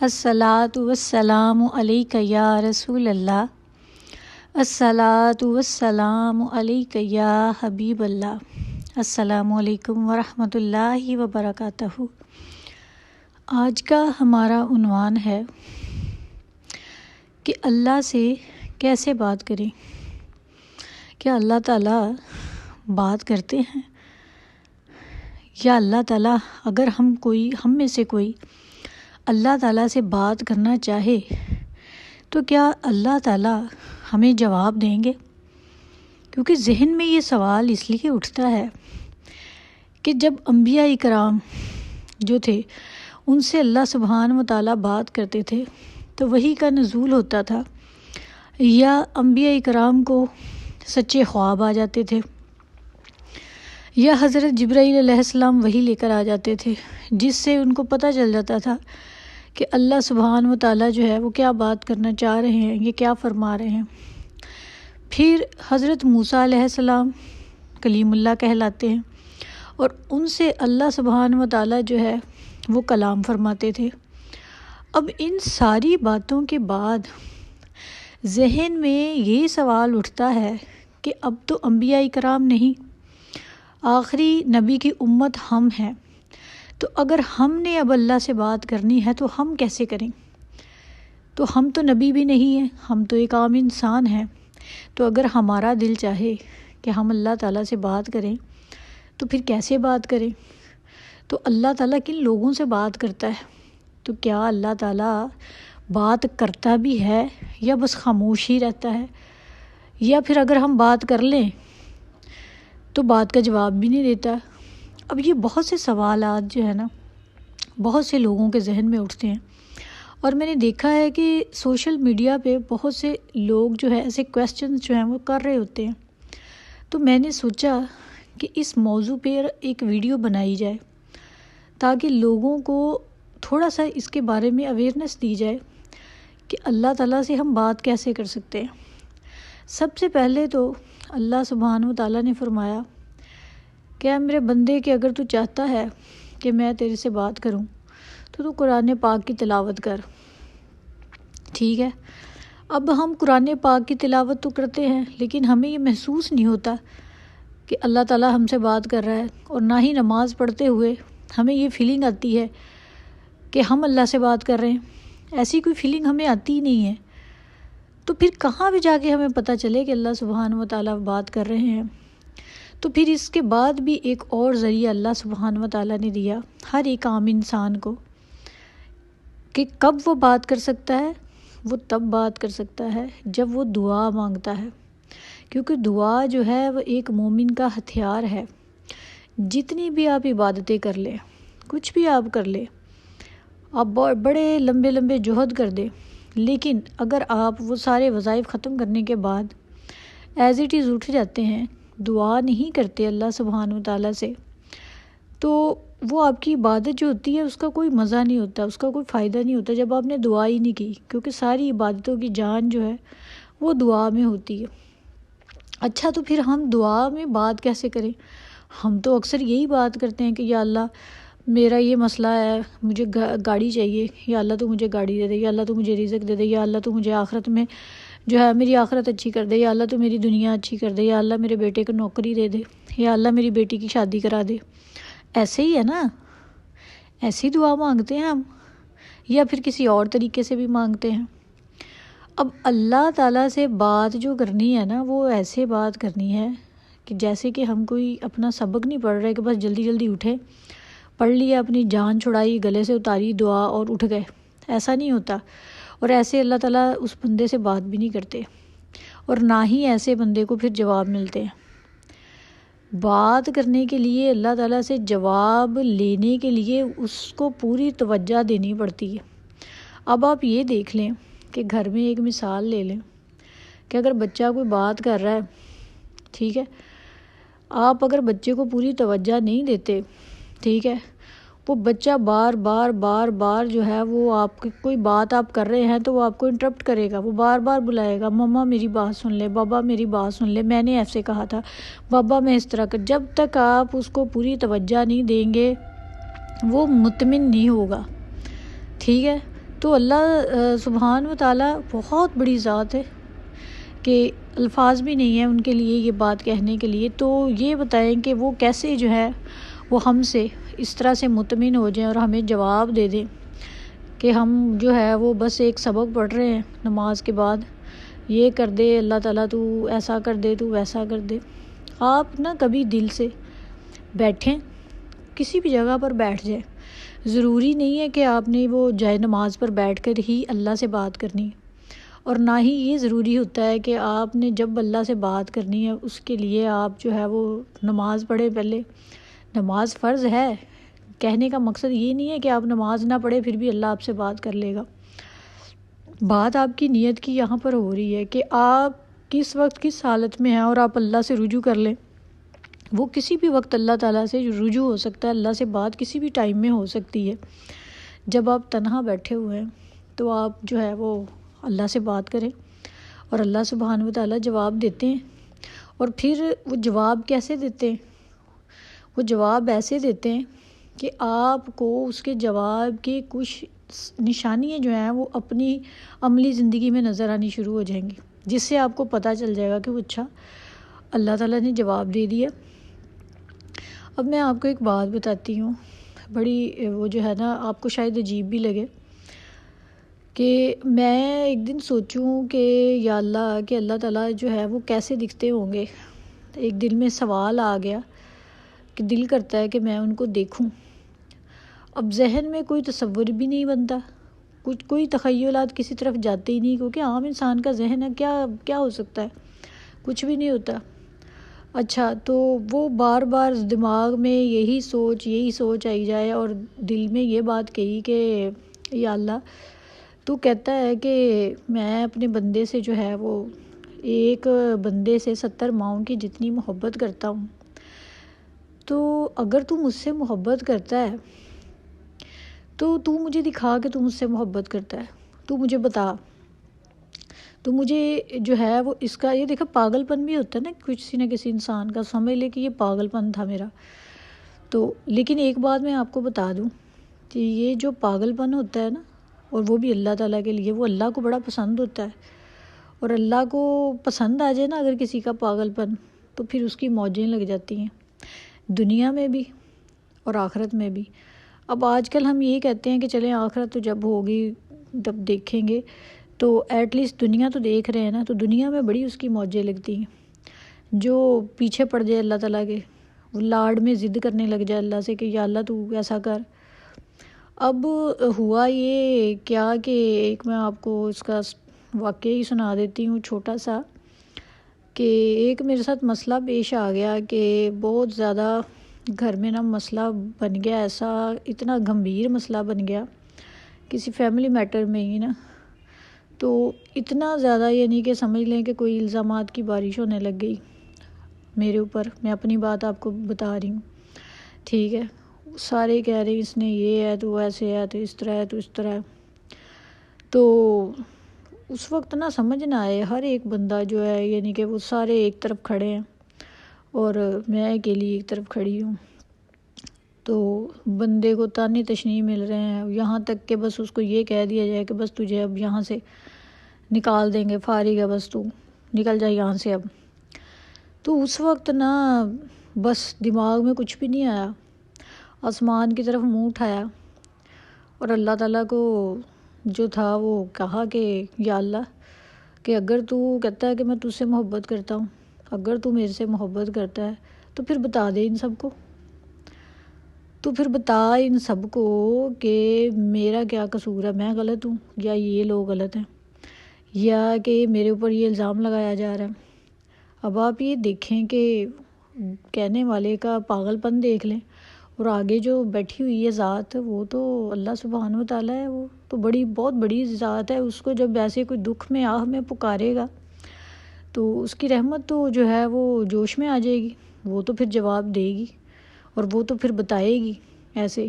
الصلاۃ والسلام علیک یا رسول اللہ، الصلاۃ والسلام علیک یا حبیب اللہ۔ السلام علیکم ورحمۃ اللہ وبرکاتہ۔ آج کا ہمارا عنوان ہے کہ اللہ سے کیسے بات کریں۔ کیا اللہ تعالیٰ بات کرتے ہیں؟ یا اللہ تعالیٰ اگر ہم میں سے کوئی اللہ تعالیٰ سے بات کرنا چاہے تو کیا اللہ تعالیٰ ہمیں جواب دیں گے؟ کیونکہ ذہن میں یہ سوال اس لیے اٹھتا ہے کہ جب انبیاء اکرام جو تھے ان سے اللہ سبحانہ و تعالیٰ بات کرتے تھے تو وحی کا نزول ہوتا تھا، یا انبیاء اکرام کو سچے خواب آ جاتے تھے، یا حضرت جبرائیل علیہ السلام وحی لے کر آ جاتے تھے، جس سے ان کو پتہ چل جاتا تھا کہ اللہ سبحانہ و تعالیٰ جو ہے وہ کیا بات کرنا چاہ رہے ہیں، یہ کیا فرما رہے ہیں۔ پھر حضرت موسیٰ علیہ السلام کلیم اللہ کہلاتے ہیں، اور ان سے اللہ سبحانہ و تعالیٰ جو ہے وہ کلام فرماتے تھے۔ اب ان ساری باتوں کے بعد ذہن میں یہ سوال اٹھتا ہے کہ اب تو انبیاء کرام نہیں، آخری نبی کی امت ہم ہیں، تو اگر ہم نے اب اللہ سے بات کرنی ہے تو ہم کیسے کریں؟ تو ہم تو نبی بھی نہیں ہیں، ہم تو ایک عام انسان ہیں، تو اگر ہمارا دل چاہے کہ ہم اللہ تعالیٰ سے بات کریں تو پھر کیسے بات کریں؟ تو اللہ تعالیٰ کن لوگوں سے بات کرتا ہے؟ تو کیا اللہ تعالیٰ بات کرتا بھی ہے یا بس خاموش ہی رہتا ہے؟ یا پھر اگر ہم بات کر لیں تو بات کا جواب بھی نہیں دیتا؟ اب یہ بہت سے سوالات جو ہے نا بہت سے لوگوں کے ذہن میں اٹھتے ہیں، اور میں نے دیکھا ہے کہ سوشل میڈیا پہ بہت سے لوگ جو ہے ایسے کویسچنز جو ہیں وہ کر رہے ہوتے ہیں۔ تو میں نے سوچا کہ اس موضوع پہ ایک ویڈیو بنائی جائے تاکہ لوگوں کو تھوڑا سا اس کے بارے میں اویئرنیس دی جائے کہ اللہ تعالیٰ سے ہم بات کیسے کر سکتے ہیں۔ سب سے پہلے تو اللہ سبحانہ و تعالیٰ نے فرمایا کہ اے میرے بندے کہ اگر تو چاہتا ہے کہ میں تیرے سے بات کروں تو قرآن پاک کی تلاوت کر۔ ٹھیک ہے، اب ہم قرآن پاک کی تلاوت تو کرتے ہیں لیکن ہمیں یہ محسوس نہیں ہوتا کہ اللہ تعالیٰ ہم سے بات کر رہا ہے، اور نہ ہی نماز پڑھتے ہوئے ہمیں یہ فیلنگ آتی ہے کہ ہم اللہ سے بات کر رہے ہیں۔ ایسی کوئی فیلنگ ہمیں آتی ہی نہیں ہے، تو پھر کہاں بھی جا کے ہمیں پتہ چلے کہ اللہ سبحانہ و تعالیٰ بات کر رہے ہیں؟ تو پھر اس کے بعد بھی ایک اور ذریعہ اللہ سبحانہ و تعالیٰ نے دیا ہر ایک عام انسان کو کہ کب وہ بات کر سکتا ہے۔ وہ تب بات کر سکتا ہے جب وہ دعا مانگتا ہے، کیونکہ دعا جو ہے وہ ایک مومن کا ہتھیار ہے۔ جتنی بھی آپ عبادتیں کر لیں، کچھ بھی آپ کر لیں، آپ بڑے لمبے لمبے جہد کر دیں، لیکن اگر آپ وہ سارے وظائف ختم کرنے کے بعد ایز اٹ از اٹھ جاتے ہیں، دعا نہیں کرتے اللہ سبحانہ و تعالیٰ سے، تو وہ آپ کی عبادت جو ہوتی ہے اس کا کوئی مزہ نہیں ہوتا، اس کا کوئی فائدہ نہیں ہوتا جب آپ نے دعا ہی نہیں کی، کیونکہ ساری عبادتوں کی جان جو ہے وہ دعا میں ہوتی ہے۔ اچھا، تو پھر ہم دعا میں بات کیسے کریں؟ ہم تو اکثر یہی بات کرتے ہیں کہ یا اللہ میرا یہ مسئلہ ہے، مجھے گاڑی چاہیے، یا اللہ تو مجھے گاڑی دے دے، یا اللہ تو مجھے رزق دے دے، یا اللہ تو مجھے آخرت میں جو ہے میری آخرت اچھی کر دے، یا اللہ تو میری دنیا اچھی کر دے، یا اللہ میرے بیٹے کو نوکری دے دے، یا اللہ میری بیٹی کی شادی کرا دے۔ ایسے ہی ہے نا، ایسی دعا مانگتے ہیں ہم، یا پھر کسی اور طریقے سے بھی مانگتے ہیں۔ اب اللہ تعالیٰ سے بات جو کرنی ہے نا وہ ایسے بات کرنی ہے کہ جیسے کہ ہم کوئی اپنا سبق نہیں پڑھ رہے کہ بس جلدی جلدی اٹھے، پڑھ لیا، اپنی جان چھڑائی، گلے سے اتاری دعا اور اٹھ گئے۔ ایسا نہیں ہوتا، اور ایسے اللہ تعالیٰ اس بندے سے بات بھی نہیں کرتے، اور نہ ہی ایسے بندے کو پھر جواب ملتے ہیں۔ بات کرنے کے لیے، اللہ تعالیٰ سے جواب لینے کے لیے اس کو پوری توجہ دینی پڑتی ہے۔ اب آپ یہ دیکھ لیں کہ گھر میں ایک مثال لے لیں کہ اگر بچہ کوئی بات کر رہا ہے، ٹھیک ہے، آپ اگر بچے کو پوری توجہ نہیں دیتے، ٹھیک ہے، وہ بچہ بار بار بار بار جو ہے وہ آپ کی کوئی بات آپ کر رہے ہیں تو وہ آپ کو انٹرپٹ کرے گا، وہ بار بار بلائے گا، مما میری بات سن لے، بابا میری بات سن لے، میں نے ایسے کہا تھا، بابا میں اس طرح کر۔ جب تک آپ اس کو پوری توجہ نہیں دیں گے وہ مطمئن نہیں ہوگا، ٹھیک ہے۔ تو اللہ سبحان و تعالیٰ بہت بڑی ذات ہے کہ الفاظ بھی نہیں ہیں ان کے لیے یہ بات کہنے کے لیے. تو یہ بتائیں کہ وہ کیسے جو ہے وہ ہم سے اس طرح سے مطمئن ہو جائیں اور ہمیں جواب دے دیں کہ ہم جو ہے وہ بس ایک سبق پڑھ رہے ہیں نماز کے بعد، یہ کر دے اللہ تعالیٰ، تو ایسا کر دے، تو ویسا کر دے. آپ نا کبھی دل سے بیٹھیں، کسی بھی جگہ پر بیٹھ جائیں. ضروری نہیں ہے کہ آپ نے وہ جائے نماز پر بیٹھ کر ہی اللہ سے بات کرنی، اور نہ ہی یہ ضروری ہوتا ہے کہ آپ نے جب اللہ سے بات کرنی ہے اس کے لیے آپ جو ہے وہ نماز پڑھیں. پہلے نماز فرض ہے، کہنے کا مقصد یہ نہیں ہے کہ آپ نماز نہ پڑھیں پھر بھی اللہ آپ سے بات کر لے گا. بات آپ کی نیت کی یہاں پر ہو رہی ہے کہ آپ کس وقت کس حالت میں ہیں اور آپ اللہ سے رجوع کر لیں. وہ کسی بھی وقت اللہ تعالیٰ سے رجوع ہو سکتا ہے، اللہ سے بات کسی بھی ٹائم میں ہو سکتی ہے. جب آپ تنہا بیٹھے ہوئے ہیں تو آپ جو ہے وہ اللہ سے بات کریں اور اللہ سبحانہ و تعالیٰ جواب دیتے ہیں. اور پھر وہ جواب کیسے دیتے ہیں؟ وہ جواب ایسے دیتے ہیں کہ آپ کو اس کے جواب کے کچھ نشانیاں جو ہیں وہ اپنی عملی زندگی میں نظر آنی شروع ہو جائیں گی، جس سے آپ کو پتہ چل جائے گا کہ وہ اچھا اللہ تعالیٰ نے جواب دے دیا. اب میں آپ کو ایک بات بتاتی ہوں، بڑی وہ جو ہے نا آپ کو شاید عجیب بھی لگے، کہ میں ایک دن سوچوں کہ یا اللہ کہ اللہ تعالیٰ جو ہے وہ کیسے دکھتے ہوں گے. ایک دل میں سوال آ گیا کہ دل کرتا ہے کہ میں ان کو دیکھوں. اب ذہن میں کوئی تصور بھی نہیں بنتا، کوئی تخیلات کسی طرف جاتے ہی نہیں، کیونکہ عام انسان کا ذہن ہے کیا ہو سکتا ہے، کچھ بھی نہیں ہوتا. اچھا، تو وہ بار بار دماغ میں یہی سوچ آئی جائے اور دل میں یہ بات کہی کہ یا اللہ تو کہتا ہے کہ میں اپنے بندے سے جو ہے وہ ایک بندے سے 70 ماؤں کی جتنی محبت کرتا ہوں، تو اگر تو مجھ سے محبت کرتا ہے تو مجھے دکھا کہ تو مجھ سے محبت کرتا ہے، تو مجھے بتا، تو مجھے جو ہے وہ اس کا یہ دیکھا پاگل پن بھی ہوتا ہے نا کسی نہ کسی انسان کا، سمجھ لے کہ یہ پاگل پن تھا میرا. تو لیکن ایک بات میں آپ کو بتا دوں کہ یہ جو پاگل پن ہوتا ہے نا، اور وہ بھی اللہ تعالیٰ کے لیے، وہ اللہ کو بڑا پسند ہوتا ہے. اور اللہ کو پسند آ جائے نا اگر کسی کا پاگل پن، تو پھر اس کی موجیں لگ جاتی ہیں دنیا میں بھی اور آخرت میں بھی. اب آج کل ہم یہ کہتے ہیں کہ چلیں آخرت تو جب ہوگی تب دیکھیں گے، تو ایٹ لیسٹ دنیا تو دیکھ رہے ہیں نا. تو دنیا میں بڑی اس کی موجیں لگتی ہیں. جو پیچھے پڑ جائے اللہ تعالیٰ کے، وہ لاڈ میں ضد کرنے لگ جائے اللہ سے کہ یا اللہ تو ایسا کر. اب ہوا یہ کیا کہ ایک میں آپ کو اس کا واقعہ ہی سنا دیتی ہوں چھوٹا سا، کہ ایک میرے ساتھ مسئلہ پیش آ گیا کہ بہت زیادہ گھر میں نا مسئلہ بن گیا، ایسا اتنا گمبھیر مسئلہ بن گیا کسی فیملی میٹر میں ہی نا. تو اتنا زیادہ یعنی کہ سمجھ لیں کہ کوئی الزامات کی بارش ہونے لگ گئی میرے اوپر. میں اپنی بات آپ کو بتا رہی ہوں، ٹھیک ہے. سارے کہہ رہے ہیں اس نے یہ ہے تو ایسے ہے تو اس طرح ہے تو اس طرح ہے. تو اس وقت نا سمجھ نہ آئے، ہر ایک بندہ جو ہے یعنی کہ وہ سارے ایک طرف کھڑے ہیں اور میں اکیلی ایک طرف کھڑی ہوں. تو بندے کو تانے تشنیع مل رہے ہیں، یہاں تک کہ بس اس کو یہ کہہ دیا جائے کہ بس تجھے اب یہاں سے نکال دیں گے، فارغ ہے بس تو نکل جائے یہاں سے اب. تو اس وقت نا بس دماغ میں کچھ بھی نہیں آیا، آسمان کی طرف منہ اٹھایا اور اللہ تعالیٰ کو جو تھا وہ کہا کہ یا اللہ کہ اگر تو کہتا ہے کہ میں تجھ سے محبت کرتا ہوں، اگر تو میرے سے محبت کرتا ہے تو پھر بتا دے ان سب کو، تو پھر بتا ان سب کو کہ میرا کیا قصور ہے، میں غلط ہوں یا یہ لوگ غلط ہیں، یا کہ میرے اوپر یہ الزام لگایا جا رہا ہے. اب آپ یہ دیکھیں کہ کہنے والے کا پاگل پن دیکھ لیں، اور آگے جو بیٹھی ہوئی ہے ذات وہ تو اللہ سبحانہ و تعالیٰ ہے، وہ تو بہت بڑی ذات ہے. اس کو جب ایسے کوئی دکھ میں آہ میں پکارے گا تو اس کی رحمت تو جو ہے وہ جوش میں آ جائے گی، وہ تو پھر جواب دے گی اور وہ تو پھر بتائے گی ایسے.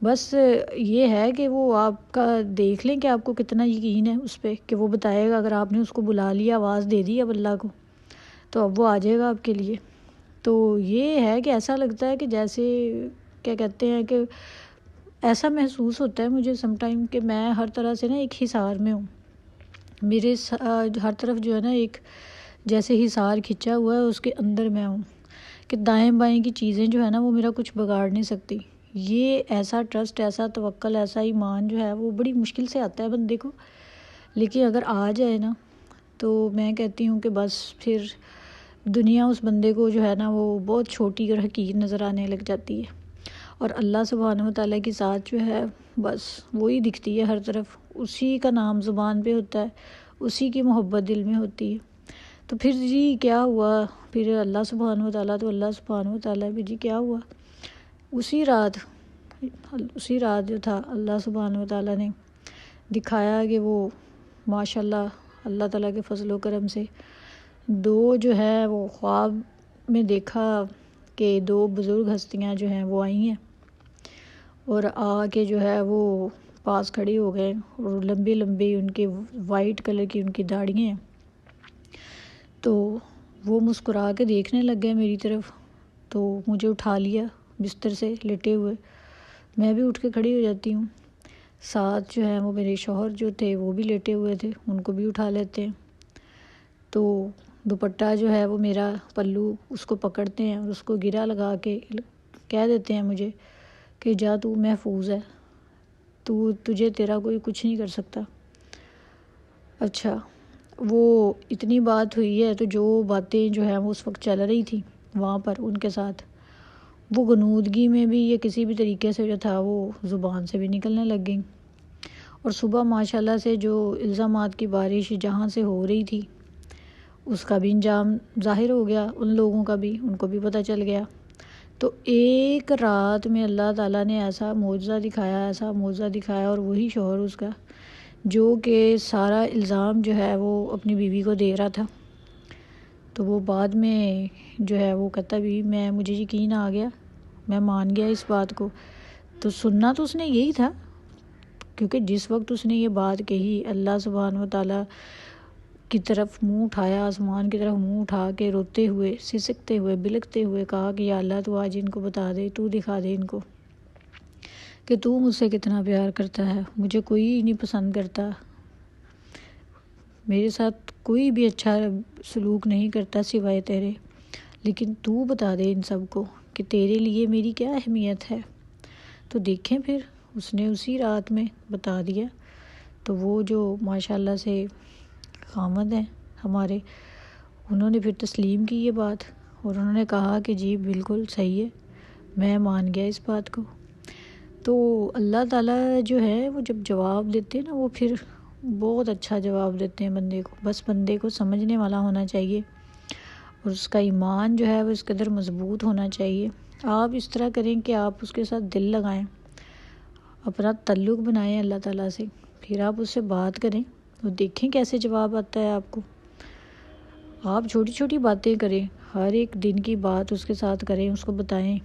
بس یہ ہے کہ وہ آپ کا دیکھ لیں کہ آپ کو کتنا یقین ہے اس پہ کہ وہ بتائے گا. اگر آپ نے اس کو بلا لیا، آواز دے دی اب اللہ کو، تو اب وہ آ جائے گا آپ کے لیے. تو یہ ہے کہ ایسا لگتا ہے کہ جیسے کیا کہتے ہیں کہ ایسا محسوس ہوتا ہے مجھے سم ٹائم کہ میں ہر طرح سے نا ایک حصار میں ہوں، میرے ہر طرف جو ہے نا ایک جیسے حصار کھنچا ہوا ہے، اس کے اندر میں ہوں کہ دائیں بائیں کی چیزیں جو ہے نا وہ میرا کچھ بگاڑ نہیں سکتی۔ یہ ایسا ٹرسٹ، ایسا توکل، ایسا ایمان جو ہے وہ بڑی مشکل سے آتا ہے بندے کو، لیکن اگر آ جائے نا تو میں کہتی ہوں کہ بس پھر دنیا اس بندے کو جو ہے نا وہ بہت چھوٹی اور حقیر نظر آنے لگ جاتی ہے، اور اللہ سبحانہ و تعالیٰ کی ذات جو ہے بس وہی دکھتی ہے ہر طرف، اسی کا نام زبان پہ ہوتا ہے، اسی کی محبت دل میں ہوتی ہے۔ تو پھر جی کیا ہوا، پھر اللہ سبحانہ و تعالیٰ تو اللہ سبحانہ و تعالیٰ بھی جی کیا ہوا، اسی رات جو تھا اللہ سبحانہ و تعالیٰ نے دکھایا کہ وہ ماشاءاللہ اللہ تعالیٰ کے فضل و کرم سے دو جو ہے وہ خواب میں دیکھا کہ دو بزرگ ہستیاں جو ہیں وہ آئی ہیں اور آ کے جو ہے وہ پاس کھڑی ہو گئے، اور لمبی لمبی ان کے وائٹ کلر کی ان کی داڑھیاں ہیں، تو وہ مسکرا کے دیکھنے لگ گئے میری طرف، تو مجھے اٹھا لیا بستر سے لیٹے ہوئے، میں بھی اٹھ کے کھڑی ہو جاتی ہوں، ساتھ جو ہے وہ میرے شوہر جو تھے وہ بھی لیٹے ہوئے تھے، ان کو بھی اٹھا لیتے ہیں، تو دوپٹہ جو ہے وہ میرا پلو اس کو پکڑتے ہیں اور اس کو گرا لگا کے کہہ دیتے ہیں مجھے کہ جا تو محفوظ ہے، تجھے تیرا کوئی کچھ نہیں کر سکتا۔ اچھا، وہ اتنی بات ہوئی ہے، تو جو باتیں جو ہیں وہ اس وقت چل رہی تھی وہاں پر ان کے ساتھ، وہ غنودگی میں بھی یہ کسی بھی طریقے سے جو تھا وہ زبان سے بھی نکلنے لگ گئی، اور صبح ماشاءاللہ سے جو الزامات کی بارش جہاں سے ہو رہی تھی اس کا بھی انجام ظاہر ہو گیا، ان لوگوں کا بھی، ان کو بھی پتہ چل گیا۔ تو ایک رات میں اللہ تعالیٰ نے ایسا معجزہ دکھایا، اور وہی شوہر اس کا جو کہ سارا الزام جو ہے وہ اپنی بیوی کو دے رہا تھا، تو وہ بعد میں جو ہے وہ کہتا بھی مجھے یقین آ گیا، میں مان گیا اس بات کو۔ تو سننا تو اس نے یہی تھا، کیونکہ جس وقت اس نے یہ بات کہی، اللہ سبحانہ و تعالیٰ کی طرف منہ اٹھایا، آسمان کی طرف منہ اٹھا کے روتے ہوئے، سسکتے ہوئے، بلکتے ہوئے کہا کہ یا اللہ تو آج ان کو بتا دے، تو دکھا دے ان کو کہ تو مجھ سے کتنا پیار کرتا ہے، مجھے کوئی نہیں پسند کرتا، میرے ساتھ کوئی بھی اچھا سلوک نہیں کرتا سوائے تیرے، لیکن تو بتا دے ان سب کو کہ تیرے لیے میری کیا اہمیت ہے۔ تو دیکھیں پھر اس نے اسی رات میں بتا دیا، تو وہ جو ماشاءاللہ سے خامد ہیں ہمارے، انہوں نے پھر تسلیم کی یہ بات، اور انہوں نے کہا کہ جی بالکل صحیح ہے، میں مان گیا اس بات کو۔ تو اللہ تعالیٰ جو ہے وہ جب جواب دیتے ہیں نا، وہ پھر بہت اچھا جواب دیتے ہیں بندے کو، بس بندے کو سمجھنے والا ہونا چاہیے، اور اس کا ایمان جو ہے وہ اس قدر مضبوط ہونا چاہیے۔ آپ اس طرح کریں کہ آپ اس کے ساتھ دل لگائیں، اپنا تعلق بنائیں اللہ تعالیٰ سے، پھر آپ اس سے بات کریں اور دیکھیں کیسے جواب آتا ہے آپ کو۔ آپ چھوٹی چھوٹی باتیں کریں، ہر ایک دن کی بات اس کے ساتھ کریں، اس کو بتائیں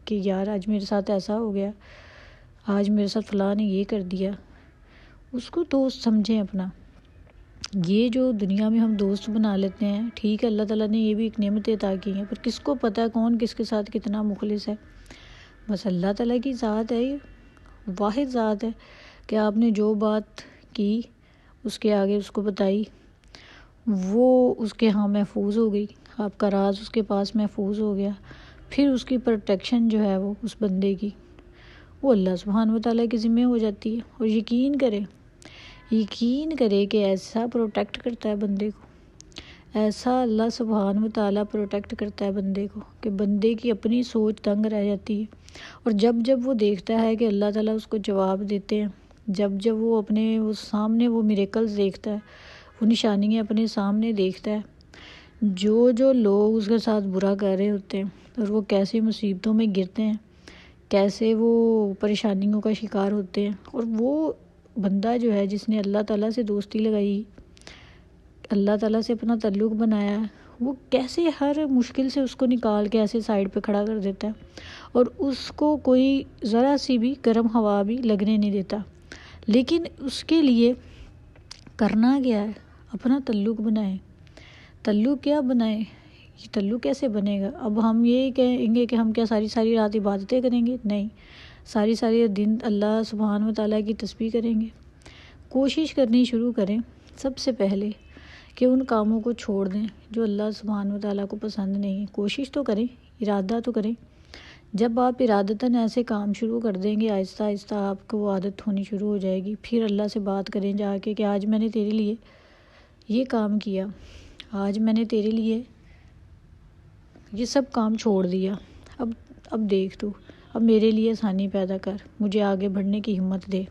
کہ یار آج میرے ساتھ ایسا ہو گیا، آج میرے ساتھ فلاں نے یہ کر دیا، اس کو دوست سمجھیں اپنا۔ یہ جو دنیا میں ہم دوست بنا لیتے ہیں، ٹھیک ہے اللہ تعالیٰ نے یہ بھی ایک نعمت عطا کی ہیں، پر کس کو پتہ ہے کون کس کے ساتھ کتنا مخلص ہے، بس اللہ تعالیٰ کی ذات ہے، یہ واحد ذات ہے کہ آپ نے جو بات کی اس کے آگے اس کو بتائی، وہ اس کے ہاں محفوظ ہو گئی، آپ کا راز اس کے پاس محفوظ ہو گیا، پھر اس کی پروٹیکشن جو ہے وہ اس بندے کی وہ اللہ سبحانہ و تعالیٰ کے ذمہ ہو جاتی ہے۔ اور یقین کرے کہ ایسا پروٹیکٹ کرتا ہے بندے کو، ایسا اللہ سبحانہ و تعالیٰ پروٹیکٹ کرتا ہے بندے کو کہ بندے کی اپنی سوچ تنگ رہ جاتی ہے، اور جب وہ دیکھتا ہے کہ اللہ تعالیٰ اس کو جواب دیتے ہیں، جب وہ اپنے وہ سامنے وہ میریکلز دیکھتا ہے، وہ نشانیاں اپنے سامنے دیکھتا ہے، جو لوگ اس کے ساتھ برا کر رہے ہوتے ہیں اور وہ کیسے مصیبتوں میں گرتے ہیں، کیسے وہ پریشانیوں کا شکار ہوتے ہیں، اور وہ بندہ جو ہے جس نے اللہ تعالیٰ سے دوستی لگائی، اللہ تعالیٰ سے اپنا تعلق بنایا، وہ کیسے ہر مشکل سے اس کو نکال کے ایسے سائڈ پہ کھڑا کر دیتا ہے، اور اس کو کوئی ذرا سی بھی گرم ہوا بھی لگنے نہیں دیتا۔ لیکن اس کے لیے کرنا کیا ہے، اپنا تعلق بنائیں۔ تعلق کیا بنائیں، یہ تعلق کیسے بنے گا؟ اب ہم یہ کہیں گے کہ ہم کیا ساری رات عبادتیں کریں گے؟ نہیں، ساری دن اللہ سبحانہ و تعالیٰ کی تسبیح کریں گے؟ کوشش کرنی شروع کریں سب سے پہلے کہ ان کاموں کو چھوڑ دیں جو اللہ سبحانہ و تعالیٰ کو پسند نہیں۔ کوشش تو کریں، ارادہ تو کریں۔ جب آپ ارادتاً ایسے کام شروع کر دیں گے، آہستہ آہستہ آپ کو وہ عادت ہونی شروع ہو جائے گی۔ پھر اللہ سے بات کریں جا کے کہ آج میں نے تیرے لیے یہ کام کیا، آج میں نے تیرے لیے یہ سب کام چھوڑ دیا، اب دیکھ تو اب میرے لیے آسانی پیدا کر، مجھے آگے بڑھنے کی ہمت دے۔